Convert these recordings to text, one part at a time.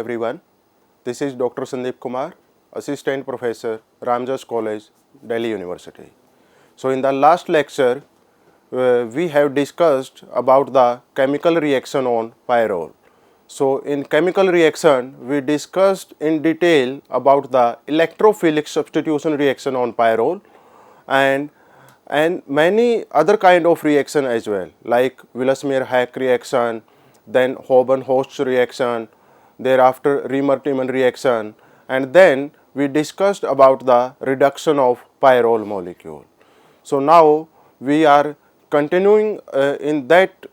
everyone. This is Dr. Sandeep Kumar, Assistant Professor, Ramjas College, Delhi University. So in the last lecture, we have discussed about the chemical reaction on pyrrole. So in chemical reaction, we discussed in detail about the electrophilic substitution reaction on pyrrole and many other kind of reaction as well, like Willesmeer-Hack reaction, then Hoban-Host reaction, thereafter Riemer-Tiemann reaction, and then we discussed about the reduction of pyrrole molecule. So now we are continuing in that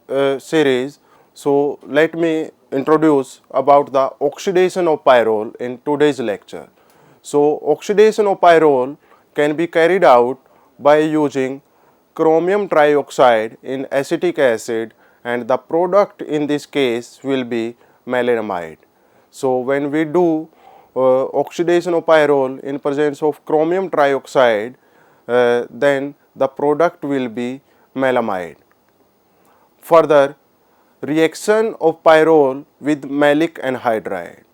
series. So let me introduce about the oxidation of pyrrole in today's lecture. So oxidation of pyrrole can be carried out by using chromium trioxide in acetic acid, and the product in this case will be maleramide. So when we do oxidation of pyrrole in presence of chromium trioxide, then the product will be melamide. Further, reaction of pyrrole with malic anhydride.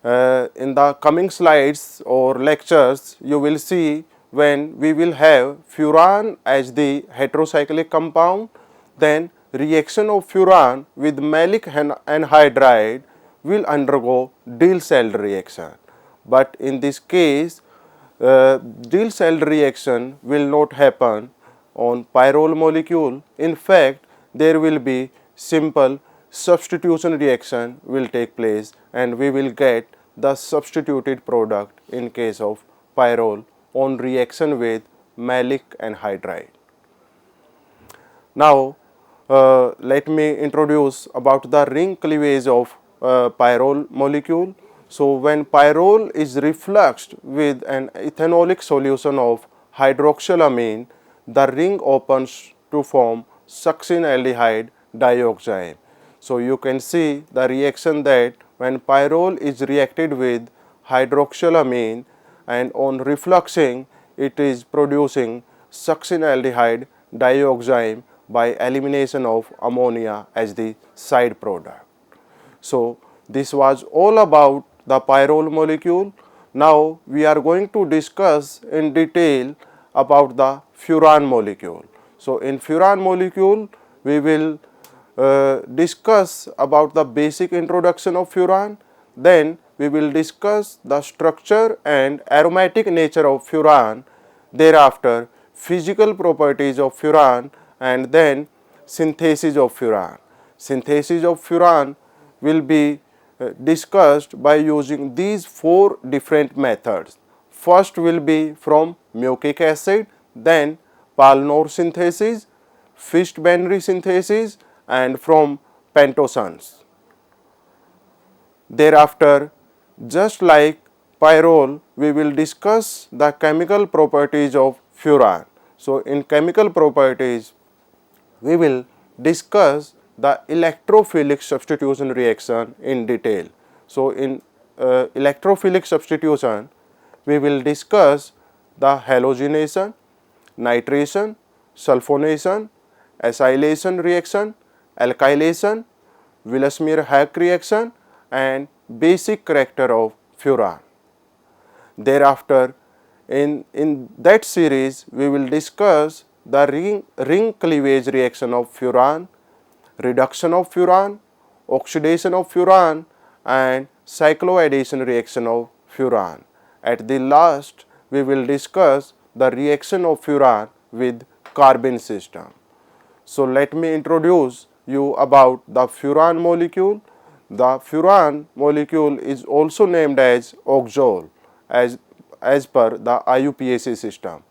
In the coming slides or lectures, you will see when we will have furan as the heterocyclic compound, then reaction of furan with malic anhydride will undergo Diels-Elde reaction. But in this case, Diels-Elde reaction will not happen on pyrrole molecule. In fact, there will be simple substitution reaction will take place, and we will get the substituted product in case of pyrrole on reaction with malic anhydride. Now let me introduce about the ring cleavage of pyrrole molecule. So when pyrrole is refluxed with an ethanolic solution of hydroxylamine, the ring opens to form succinaldehyde dioxide. So you can see the reaction that when pyrrole is reacted with hydroxylamine, and on refluxing it is producing succinaldehyde dioxide by elimination of ammonia as the side product. So this was all about the pyrrole molecule. Now we are going to discuss in detail about the furan molecule. So in furan molecule we will discuss about the basic introduction of furan, then we will discuss the structure and aromatic nature of furan, thereafter physical properties of furan, and then synthesis of furan. Synthesis of furan will be discussed by using these four different methods. First will be from mucic acid, then Paulnor synthesis, Fist-Benry synthesis, and from pentosanes. Thereafter, just like pyrrole, we will discuss the chemical properties of furan. So in chemical properties, we will discuss the electrophilic substitution reaction in detail. So in electrophilic substitution, we will discuss the halogenation, nitration, sulfonation, acylation reaction, alkylation, Willesmeer-Hack reaction, and basic character of furan. Thereafter, in that series, we will discuss the ring cleavage reaction of furan, reduction of furan, oxidation of furan, and cycloaddition reaction of furan. At the last, we will discuss the reaction of furan with carbene system. So let me introduce you about the furan molecule. The furan molecule is also named as oxole as per the IUPAC system.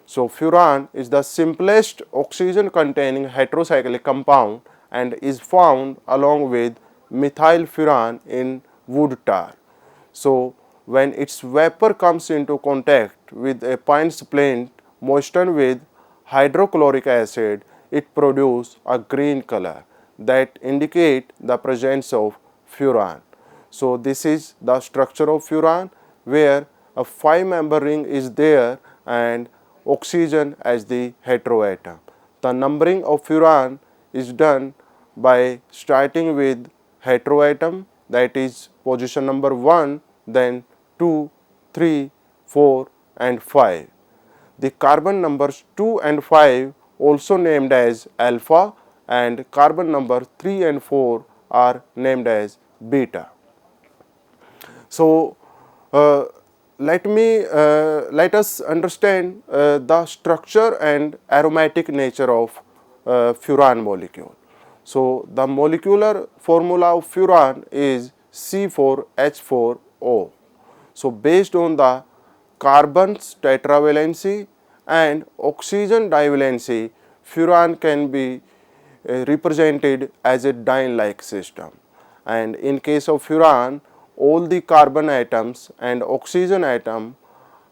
So furan is the simplest oxygen containing heterocyclic compound and is found along with methyl furan in wood tar. So when its vapor comes into contact with a pine splint moistened with hydrochloric acid, it produces a green color that indicate the presence of furan. So this is the structure of furan, where a 5-member ring is there and oxygen as the heteroatom. The numbering of furan is done by starting with heteroatom, that is position number 1, then 2, 3, 4 and 5. The carbon numbers 2 and 5 also named as alpha, and carbon number 3 and 4 are named as beta. So, let us understand the structure and aromatic nature of furan molecule. So, the molecular formula of furan is C4H4O. So, based on the carbon's tetravalency and oxygen divalency, furan can be represented as a diene-like system, and in case of furan, all the carbon atoms and oxygen atom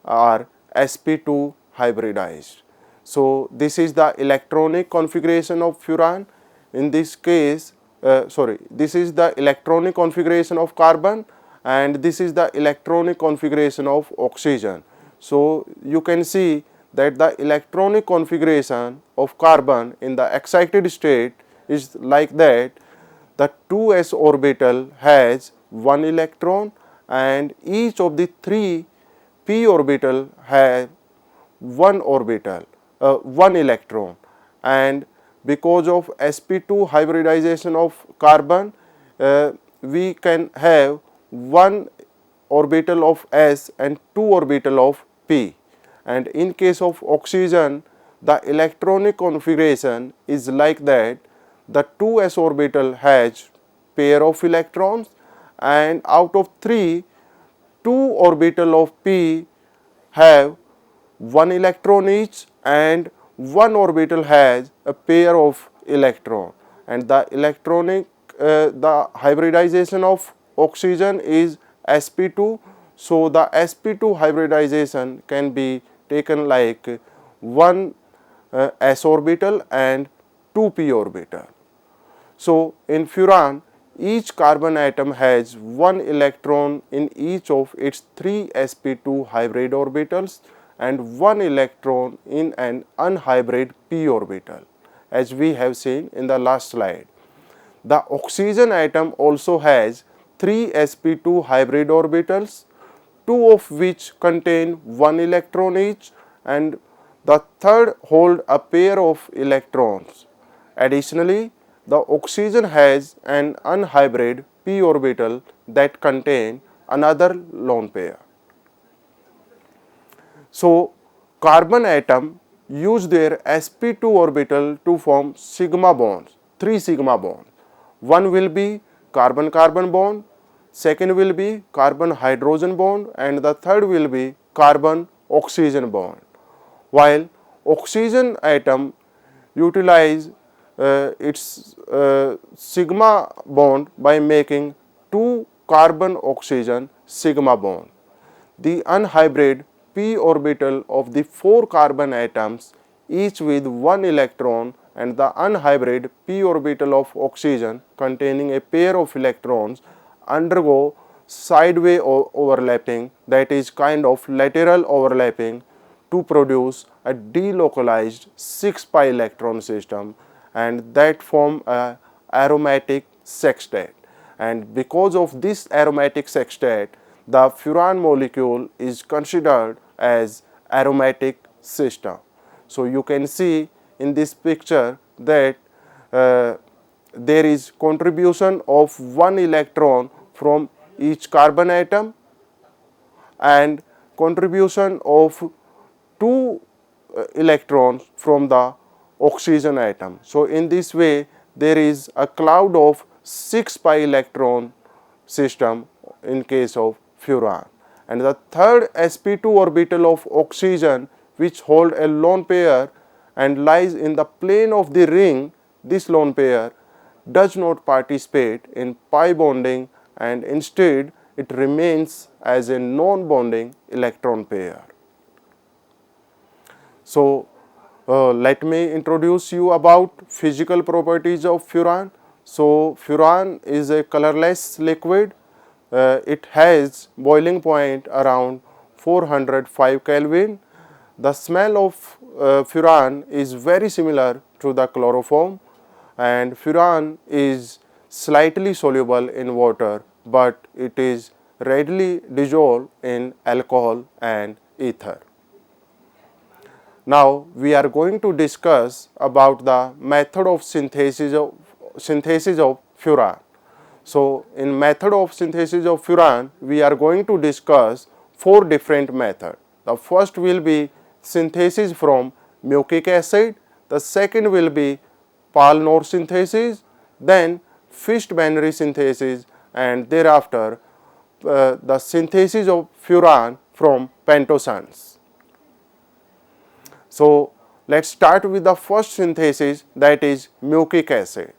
are sp2 hybridized. So, this is the electronic configuration of furan. In this case, this is the electronic configuration of carbon, and this is the electronic configuration of oxygen. So, you can see that the electronic configuration of carbon in the excited state is like that. The 2s orbital has 1 electron, and each of the 3 p orbital have 1 orbital, 1 electron, and because of sp2 hybridization of carbon, we can have 1 orbital of s and 2 orbital of p. And in case of oxygen, the electronic configuration is like that. The 2s orbital has pair of electrons, and out of 3, 2 orbital of p have 1 electron each, and 1 orbital has a pair of electron, and the the hybridization of oxygen is sp2. So, the sp2 hybridization can be taken like 1 s orbital and 2 p orbital. So, in furan, each carbon atom has 1 electron in each of its 3 sp2 hybrid orbitals and 1 electron in an unhybrid p orbital, as we have seen in the last slide. The oxygen atom also has 3 sp2 hybrid orbitals, 2 of which contain 1 electron each, and the third hold a pair of electrons. Additionally, the oxygen has an unhybrid p orbital that contain another lone pair. So, carbon atom use their sp2 orbital to form sigma bonds, 3 sigma bonds. One will be carbon-carbon bond, second will be carbon-hydrogen bond, and the third will be carbon-oxygen bond. While oxygen atom utilize its sigma bond by making 2 carbon-oxygen sigma bond. The unhybrid p orbital of the 4 carbon atoms, each with 1 electron, and the unhybrid p orbital of oxygen containing a pair of electrons undergo sideway overlapping, that is kind of lateral overlapping, to produce a delocalized 6 pi electron system, and that form a aromatic sextet. And because of this aromatic sextet, the furan molecule is considered as aromatic system. So, you can see in this picture that there is contribution of 1 electron from each carbon atom and contribution of 2 electrons from the oxygen atom. So, in this way there is a cloud of 6 pi electron system in case of furan. And the third sp2 orbital of oxygen, which hold a lone pair and lies in the plane of the ring, this lone pair does not participate in pi bonding, and instead it remains as a non-bonding electron pair. So, let me introduce you about physical properties of furan. So, furan is a colorless liquid. It has boiling point around 405 Kelvin. The smell of furan is very similar to the chloroform, and furan is slightly soluble in water but it is readily dissolved in alcohol and ether. Now we are going to discuss about the method of synthesis of furan. So in method of synthesis of furan, we are going to discuss 4 different methods. The first will be synthesis from mucic acid, the second will be Paul-Knorr synthesis, then Fischt-Benry synthesis, and thereafter the synthesis of furan from pentosanes. So let's start with the first synthesis, that is mucic acid.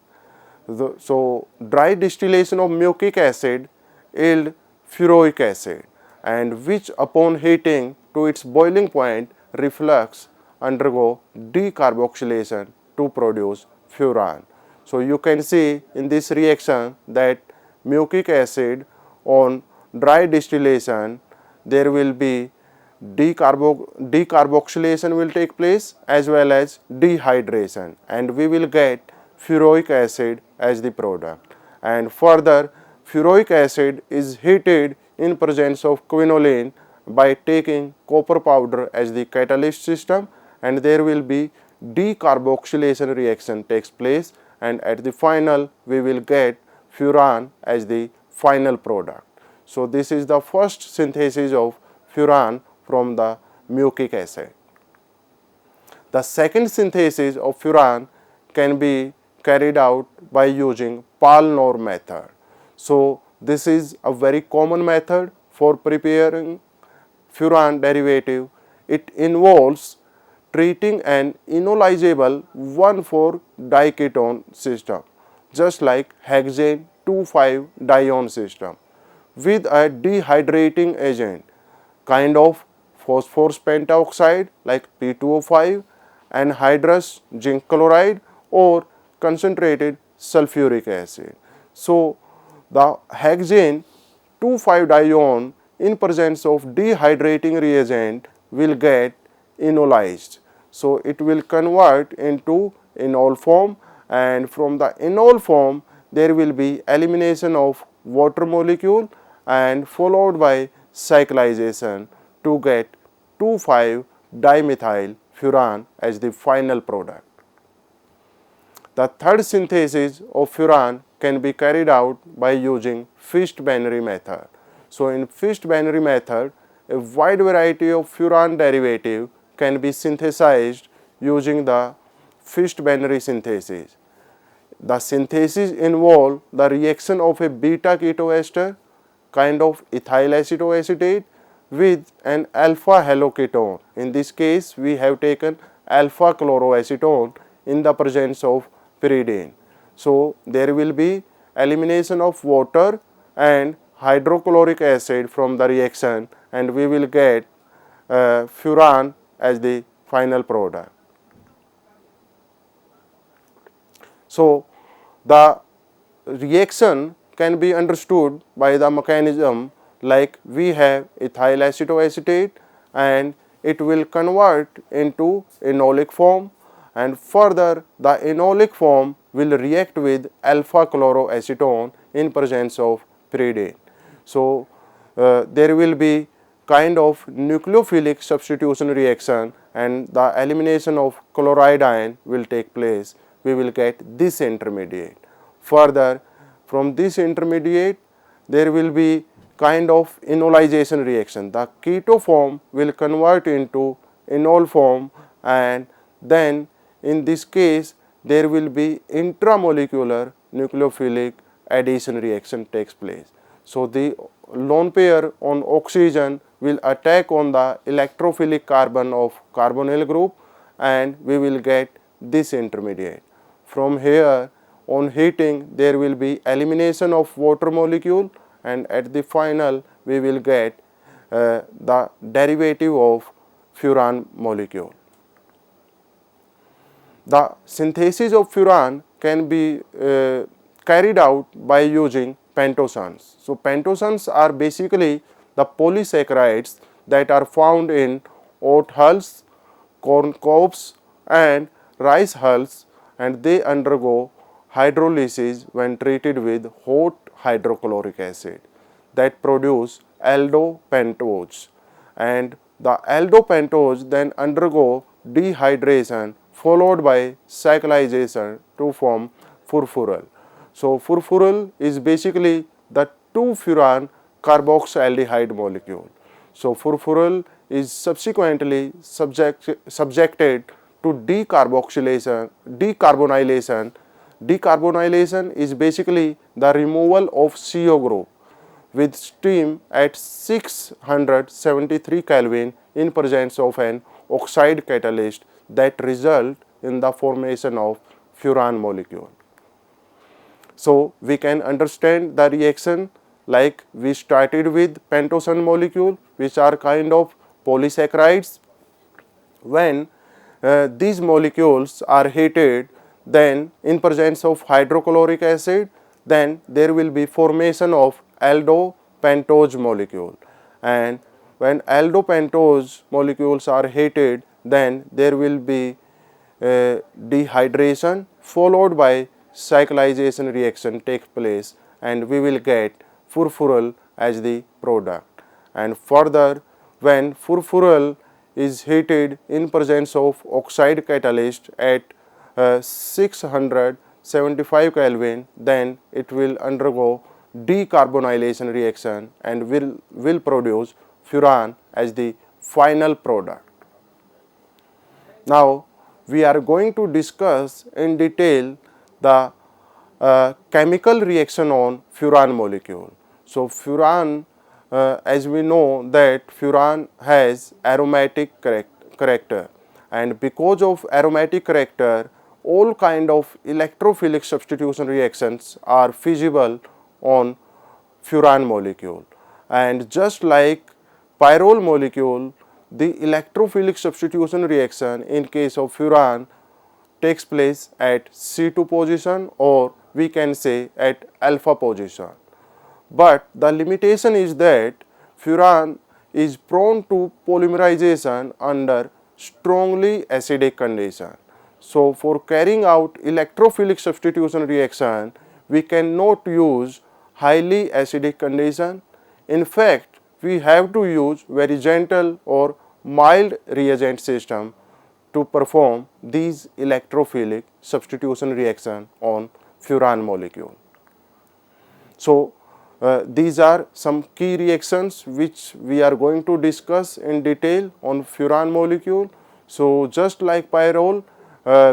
So dry distillation of mucic acid yield furoic acid, and which upon heating to its boiling point reflux undergo decarboxylation to produce furan. So you can see in this reaction that mucic acid on dry distillation there will be decarboxylation will take place as well as dehydration, and we will get furoic acid as the product. And further, furoic acid is heated in presence of quinoline by taking copper powder as the catalyst system, and there will be decarboxylation reaction takes place, and at the final we will get furan as the final product. So this is the first synthesis of furan from the mucic acid. The second synthesis of furan can be carried out by using Paul-Knorr method. So this is a very common method for preparing furan derivative. It involves treating an enolizable 1,4-diketone system, just like hexane 2,5-dione system, with a dehydrating agent, kind of phosphorus pentaoxide like P2O5, anhydrous zinc chloride, or concentrated sulfuric acid. So the hexane 2,5-dione in presence of dehydrating reagent will get enolized. So it will convert into enol form, and from the enol form there will be elimination of water molecule and followed by cyclization to get 2,5-dimethyl furan as the final product. The third synthesis of furan can be carried out by using Fischt-Benry method. So in Fischt-Benry method, a wide variety of furan derivative can be synthesized using the Fischt-Benry synthesis. The synthesis involves the reaction of a beta ketoester, kind of ethyl acetoacetate, with an alpha haloketone. In this case, we have taken alpha chloroacetone in the presence of pyridine. So there will be elimination of water and hydrochloric acid from the reaction, and we will get furan as the final product. So the reaction can be understood by the mechanism, like we have ethyl acetoacetate and it will convert into enolic form, and further the enolic form will react with alpha chloroacetone in presence of pyridine. So there will be kind of nucleophilic substitution reaction, and the elimination of chloride ion will take place. We will get this intermediate. Further, from this intermediate there will be kind of enolization reaction. The keto form will convert into enol form, and then in this case there will be intramolecular nucleophilic addition reaction takes place. So the lone pair on oxygen will attack on the electrophilic carbon of carbonyl group, and we will get this intermediate. From here, on heating there will be elimination of water molecule, and at the final we will get the derivative of furan molecule. The synthesis of furan can be carried out by using pentosanes. So pentosanes are basically the polysaccharides that are found in oat hulls, corn cobs, and rice hulls, and they undergo hydrolysis when treated with hot hydrochloric acid that produce aldopentose, and the aldopentose then undergo dehydration followed by cyclization to form furfural. So furfural is basically the 2-furan carboxyaldehyde molecule. So furfural is subsequently subjected to decarbonylation. Decarbonylation is basically the removal of CO group with steam at 673 Kelvin in presence of an oxide catalyst that result in the formation of furan molecule. So we can understand the reaction like we started with pentosan molecule, which are kind of polysaccharides. When these molecules are heated, then in presence of hydrochloric acid, then there will be formation of aldopentose molecule, and when aldopentose molecules are heated, then there will be dehydration followed by cyclization reaction take place, and we will get furfural as the product. And further, when furfural is heated in presence of oxide catalyst at 675 Kelvin, then it will undergo decarbonylation reaction and will produce furan as the final product. Now we are going to discuss in detail the chemical reaction on furan molecule. So furan, as we know that furan has aromatic character, and because of aromatic character, all kind of electrophilic substitution reactions are feasible on furan molecule. And just like pyrrole molecule, the electrophilic substitution reaction in case of furan takes place at C2 position, or we can say at alpha position. But the limitation is that furan is prone to polymerization under strongly acidic condition. So for carrying out electrophilic substitution reaction, we cannot use highly acidic condition. In fact, we have to use very gentle or mild reagent system to perform these electrophilic substitution reaction on furan molecule. So these are some key reactions which we are going to discuss in detail on furan molecule. So just like pyrrole,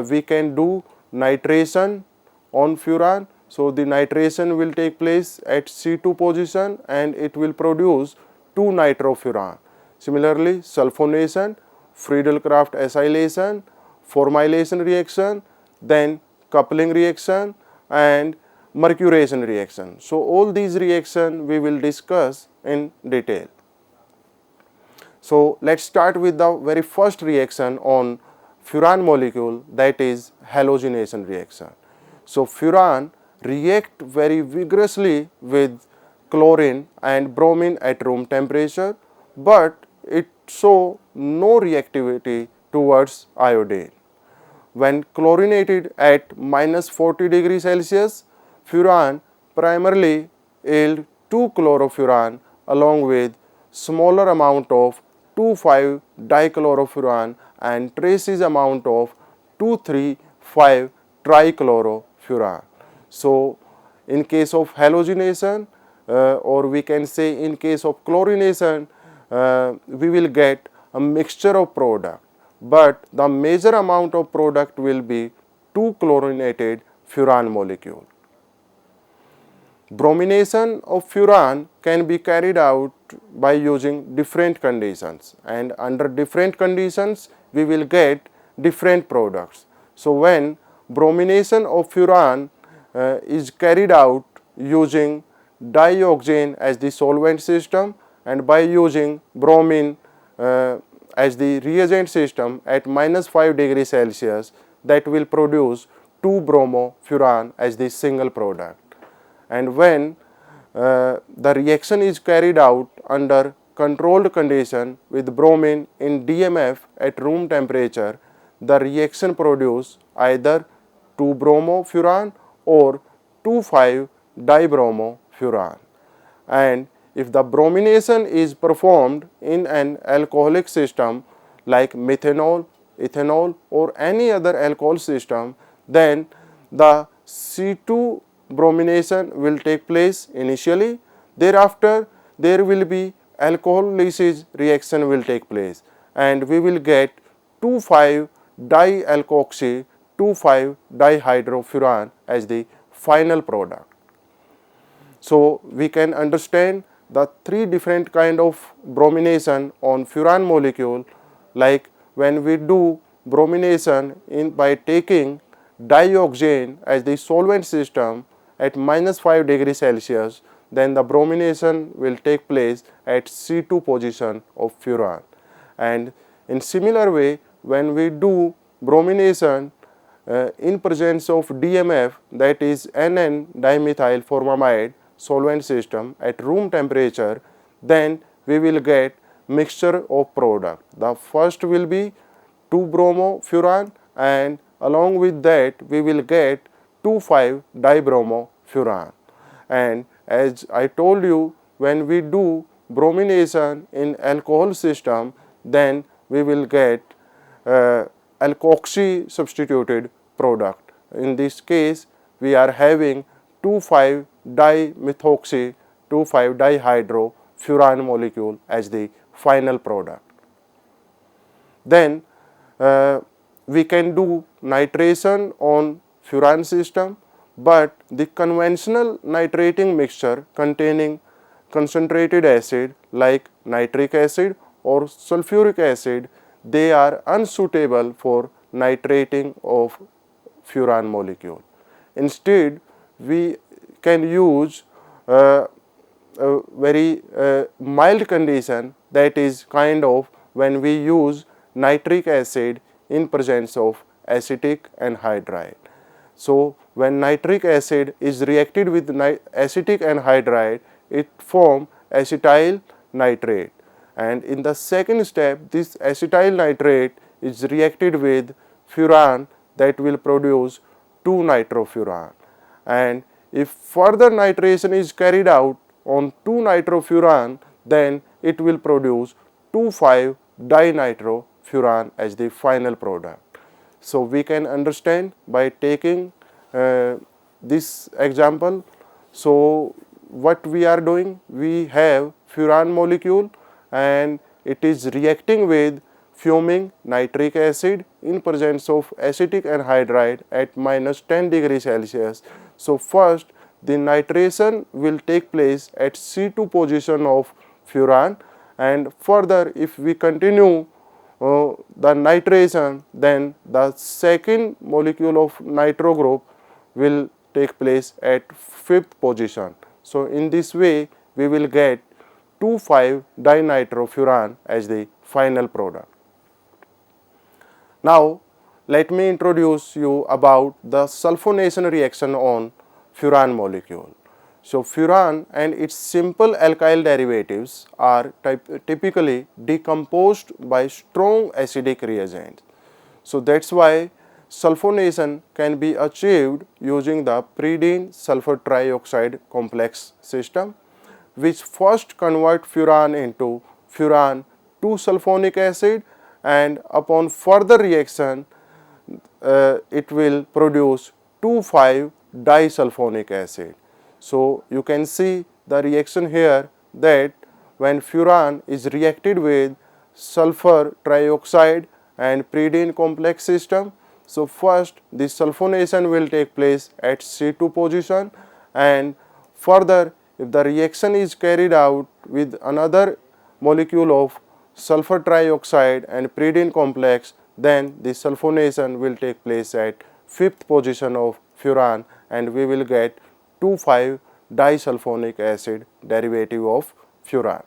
we can do nitration on furan. So the nitration will take place at C2 position and it will produce 2-nitrofuran. Similarly, sulfonation, Friedel-Crafts acylation, formylation reaction, then coupling reaction and mercuration reaction. So all these reactions we will discuss in detail. So let's start with the very first reaction on furan molecule, that is halogenation reaction. So furan react very vigorously with chlorine and bromine at room temperature, but it show no reactivity towards iodine. When chlorinated at -40 degrees Celsius, furan primarily yield 2-chlorofuran along with smaller amount of 2,5-dichlorofuran and traces amount of 2,3,5-trichlorofuran. So in case of halogenation, or we can say in case of chlorination, we will get a mixture of product, but the major amount of product will be 2-chlorinated furan molecule. Bromination of furan can be carried out by using different conditions, and under different conditions we will get different products. So when bromination of furan is carried out using dioxane as the solvent system and by using bromine as the reagent system at -5 degrees Celsius, that will produce 2-bromofuran as the single product. And when the reaction is carried out under controlled condition with bromine in DMF at room temperature, the reaction produce either 2-bromofuran or 2,5-dibromofuran. furan. And if the bromination is performed in an alcoholic system like methanol, ethanol or any other alcohol system, then the C2 bromination will take place initially. Thereafter, there will be alcoholysis reaction will take place and we will get 2,5-dialkoxy 2,5-dihydrofuran as the final product. So, we can understand the three different kind of bromination on furan molecule, like when we do bromination by taking dioxane as the solvent system at -5 degrees Celsius, then the bromination will take place at C2 position of furan. And in similar way, when we do bromination in presence of DMF, that is NN dimethyl formamide solvent system at room temperature, then we will get mixture of product. The first will be 2-bromofuran and along with that we will get 2,5-dibromofuran. And as I told you, when we do bromination in alcohol system, then we will get alkoxy substituted product. In this case, we are having 2,5-dimethoxy 2,5-dihydrofuran molecule as the final product. Then we can do nitration on furan system, but the conventional nitrating mixture containing concentrated acid like nitric acid or sulfuric acid, they are unsuitable for nitrating of furan molecule. Instead, we can use a very mild condition, that is kind of when we use nitric acid in presence of acetic anhydride. So, when nitric acid is reacted with acetic anhydride, it forms acetyl nitrate, and in the second step this acetyl nitrate is reacted with furan, that will produce 2-nitrofuran, and if further nitration is carried out on 2-nitrofuran, then it will produce 2,5-dinitrofuran as the final product. So, we can understand by taking this example. So, what we are doing, we have furan molecule and it is reacting with fuming nitric acid in presence of acetic anhydride at -10 degrees Celsius. So, first the nitration will take place at C2 position of furan, and further if we continue the nitration, then the second molecule of nitro group will take place at 5th position. So, in this way we will get 2,5-dinitrofuran as the final product. Now, let me introduce you about the sulfonation reaction on furan molecule. So, furan and its simple alkyl derivatives are typically decomposed by strong acidic reagents. So, that is why sulfonation can be achieved using the pyridine sulfur trioxide complex system, which first convert furan into furan 2-sulfonic acid, and upon further reaction it will produce 2,5-disulfonic acid. So, you can see the reaction here, that when furan is reacted with sulfur trioxide and pyridine complex system, so first the sulfonation will take place at C2 position, and further if the reaction is carried out with another molecule of sulfur trioxide and pyridine complex, then the sulfonation will take place at 5th position of furan, and we will get 2,5-disulfonic acid derivative of furan.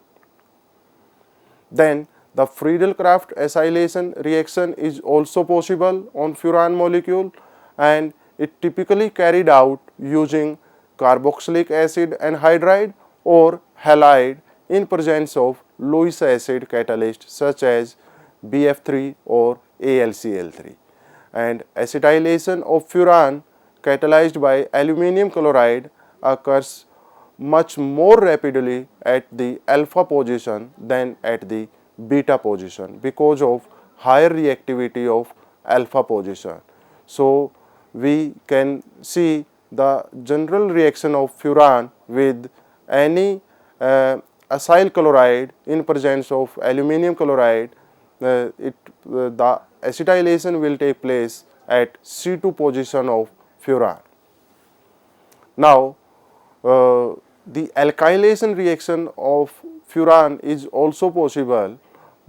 Then the Friedel-Crafts acylation reaction is also possible on furan molecule, and it typically carried out using carboxylic acid anhydride or halide in presence of Lewis acid catalyst such as BF3 or AlCl3, and acetylation of furan catalyzed by aluminum chloride occurs much more rapidly at the alpha position than at the beta position because of higher reactivity of alpha position. So we can see the general reaction of furan with any acyl chloride in presence of aluminum chloride, the acetylation will take place at C2 position of furan. Now, the alkylation reaction of furan is also possible,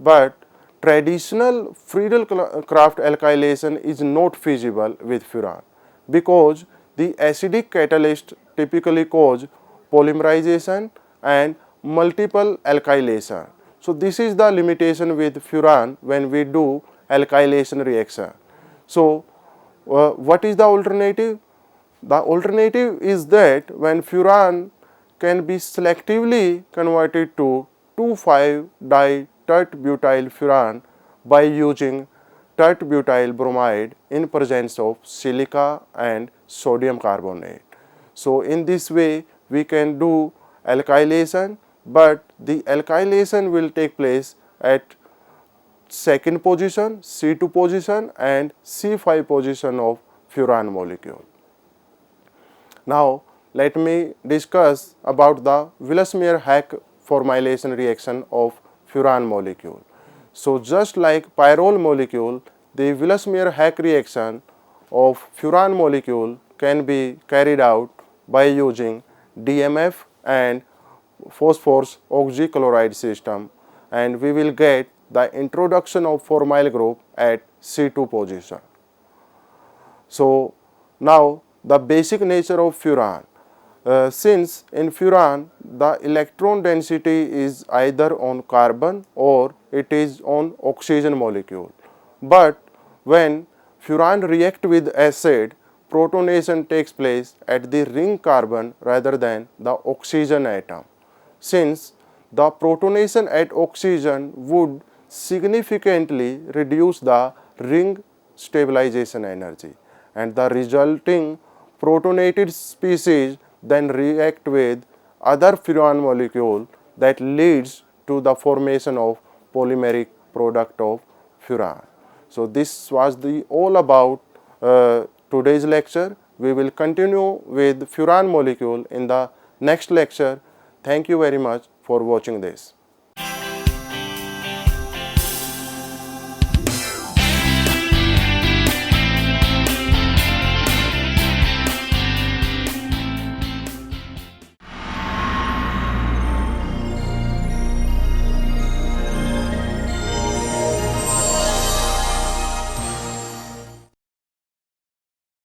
but traditional Friedel-Crafts alkylation is not feasible with furan because the acidic catalyst typically cause polymerization and multiple alkylation. So this is the limitation with furan when we do alkylation reaction. So what is the alternative? The alternative is that when furan can be selectively converted to 2,5-di-tert-butyl furan by using tert-butyl bromide in presence of silica and sodium carbonate. So in this way we can do alkylation, but the alkylation will take place at second position, C2 position and C5 position of furan molecule. Now let me discuss about the Willsmeier-Hack formylation reaction of furan molecule. So just like pyrrole molecule, the Willsmeier-Hack reaction of furan molecule can be carried out by using DMF and phosphorus oxychloride system, and we will get the introduction of formyl group at C2 position. So now the basic nature of furan. Since in furan the electron density is either on carbon or it is on oxygen molecule, but when furan react with acid, protonation takes place at the ring carbon rather than the oxygen atom. Since the protonation at oxygen would significantly reduce the ring stabilization energy, and the resulting protonated species then react with other furan molecule that leads to the formation of polymeric product of furan. So this was all about today's lecture. We will continue with furan molecule in the next lecture. Thank you very much for watching this.